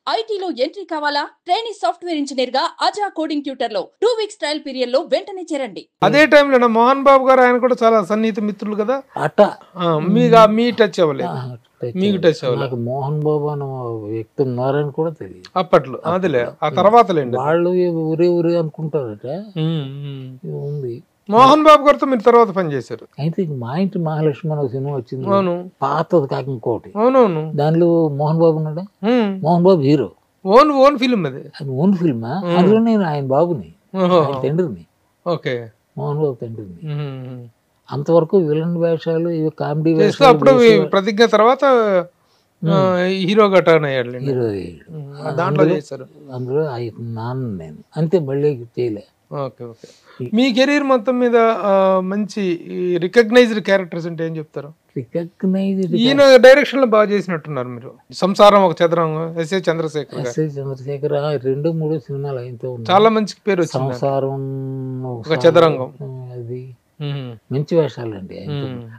ఐటీలో ఎంట్రీ కావాలా? Training software engineer గా అజా కోడింగ్ ట్యూటర్ లో 2 వీక్స్ ట్రయల్ పీరియడ్ లో వెంటనే చేరండి. అదే టైంలో మోహన్ బాబు గారు ఆయన కూడా చాలా సన్నిహిత మిత్రులు కదా అట్ట మీ టచ్ అవ్వలేదు, మీకు టచ్ అవ్వలేదు. నాకు మోహన్ బాబు అని వ్యక్తి ఉన్నారని కూడా తెలియదు అప్పట్లో. అదిలే ఆ తర్వాత లేండి, వాళ్ళు ఊరే అనుకుంటారట. ఉంది మోహన్ బాబు గారితో మీరు తర్వాత పనిచేశారు. అయితే మా ఇంటి మహాలక్ష్మి అని ఒక సినిమా వచ్చింది, అవును పాతది కాక ఇంకోటి. అవునవును, దానిలో మోహన్ బాబు ఉన్నాడా? Mohan Babu hero. Own film అది ఓన్ ఫిల్మా? అందులో నేను ఆయన బాబుని, ఆయన తండ్రిని, ఓకే మోహన్ బాబు తండ్రిని. అంతవరకు విలన్ వేషాలు, ఇవి కామెడీ వేషాలు. అప్పుడు ప్రతిజ్ఞ తర్వాత హీరోగా టర్న్ అయ్యాడు, హీరో దాంట్లో చేశారు. అందులో నాన్న నేను అంతే, మళ్ళీ చేయలే. Okay okay. మీ కెరీర్ మొత్తం మీద మంచి రికగ్నైజ్డ్ క్యారెక్టర్స్ అంటే ఏం చెప్తారు? రికగ్నైజ్డ్ ఈయన డైరెక్షన్ లో బాగా చేసినట్టున్నారు మీరు. సంసారం ఒక చదరంగం, ఎస్ఏ చంద్రశేఖర్ 2-3 సినిమాలు ఆయనతో ఉన్నాయి. చాలా మంచి పేరు వచ్చింది. సంసారం ఒక చదరంగం, అది మంచి వేషాలు అండి.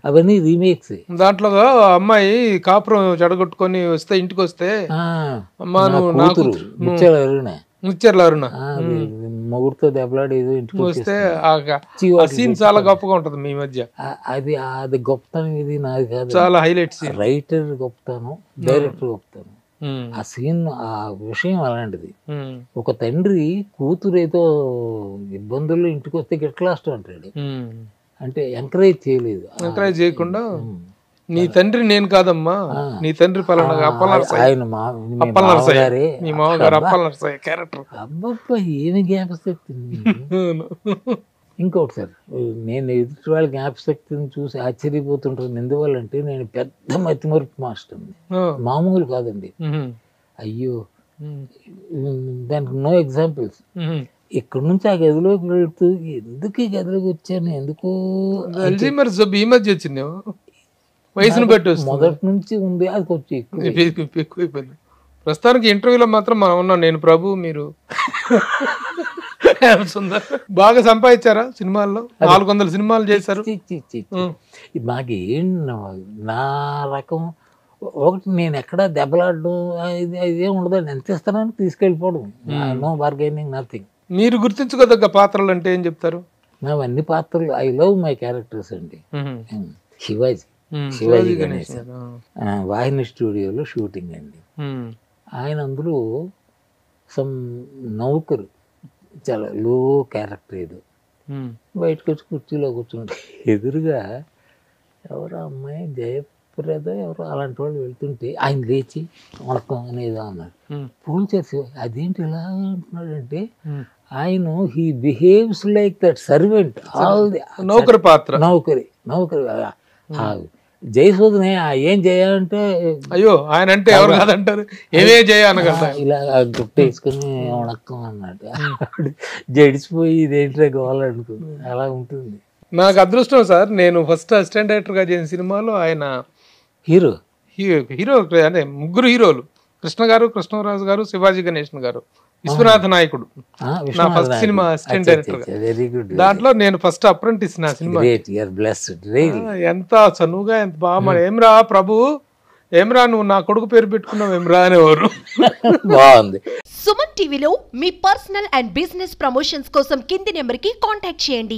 అవన్నీ రీమేక్స్. దాంట్లో అమ్మాయి కాపురం చెడగొట్టుకొని వస్తే, ఇంటికి వస్తే ముచ్చర్ల అరుణ మొగుడుతో దెబ్బలాడి ఏదో ఇంటికి వస్తే ఆ సీన్ చాలా గొప్పగా ఉంటది మీ మధ్య. అది గొప్పతనం, ఇది నాది కాదు, చాలా హైలైట్. రైటర్ గొప్పతనం, డైరెక్టర్ గొప్పతనం. ఆ సీన్, ఆ విషయం అలాంటిది. ఒక తండ్రి కూతురు ఏదో ఇబ్బందుల్లో ఇంటికి వస్తే గిట్లాస్ట్ అంటాడు, అంటే ఎంకరేజ్ చేయలేదు. ఎంకరేజ్ చేయకుండా నీ తండ్రి నేను కాదమ్మా, నీ తండ్రి పలానా మీ మామగారు అప్పలనరసయ్య క్యారెక్టర్. అబ్బబ్బా, ఏమి జ్ఞాపశక్తి. ఇంకోటి సార్, నేను ఎదుటి వాళ్ళ జ్ఞాపశక్తిని చూసి ఆశ్చర్యపోతుంటాను. ఎందువల్లంటే నేను పెద్ద మతిమరుపు మాస్టర్ని, మామూలు కాదండి. అయ్యో, దానికి నో ఎగ్జాంపుల్స్. ఇక్కడ నుంచి ఆ గదిలోకి వెళ్తూ ఎందుకు ఈ గదిలోకి వచ్చాను, ఎందుకో ఈ మధ్య వచ్చింది, వయసును బట్టి మొదటి నుంచి ఉంది, అది కొంచెం ఎక్కువైపోయింది. ప్రస్తుతానికి ఇంటర్వ్యూలో మాత్రం మనం ఉన్నాం, నేను ప్రభు, మీరు బాగా సంపాదించారా సినిమాల్లో? 400 సినిమాలు చేశారు. మాకేం నా రకం ఒకటి, నేను ఎక్కడ దెబ్బలాడడం ఇదే ఉండదు. ఎంత ఇస్తానని తీసుకెళ్ళిపోవడం, నో బార్గెనింగ్, నథింగ్. మీరు గుర్తించుకోదగ్గ పాత్రలు అంటే ఏం చెప్తారు? నావన్నీ పాత్రలు, ఐ లవ్ మై క్యారెక్టర్స్ అండి. శివాజీ గణేష్ వాహిని స్టూడియోలో షూటింగ్ అండి. ఆయన అందులో సమ్ నౌకరు, చాలా లో క్యారెక్టర్ ఏదో. బయటకు వచ్చి కుర్చీలో కూర్చుంటే ఎదురుగా ఎవరో అమ్మాయి, జయప్రద ఎవరో అలాంటి వాళ్ళు వెళ్తుంటే ఆయన లేచి వణకం అనేదో అన్నాడు. ఫోన్ చేసి అదేంటి ఇలా అంటున్నాడంటే, ఆయన he behaves like that servant. నౌకరి పాత్ర, నౌకరి. జయసూదనే ఏం చేయాలంటే, అయ్యో ఆయన అంటే ఎవరు కాదంటారు, ఏమే చేయాలనగలరా, ఇలా గుట్టేసుకుని వణక్కం అన్నట్టు జడిసిపోయి ఇదేంటే గోవాలనుకుంది, అలా ఉంటుంది. నాకు అదృష్టం సార్, నేను ఫస్ట్ అసిస్టెంట్ డైరెక్టర్ గా చేసిన సినిమాలో ఆయన హీరో అంటే 3 హీరోలు, కృష్ణ గారు, కృష్ణరాజు గారు, శివాజీ గణేశన్ గారు, విశ్వనాథ నాయకుడు. నా ఫస్ట్ సినిమా అసిస్టెంట్ డైరెక్టర్ గా. Very good. దాంట్లో నేను ఫస్ట్ అప్రెంటిస్ నా సినిమా. ఎంత చనువుగా, ఎంత బాగా, ఏమ్రా ప్రభు, ఏమ్రా నువ్వు నా కొడుకు పేరు పెట్టుకున్నావు ఏమ్రా అనేవారు. బాగుంది. సుమన్ టీవీలో మీ పర్సనల్ అండ్ బిజినెస్ ప్రమోషన్స్ కోసం కింది నెంబర్కి కాంటాక్ట్ చేయండి.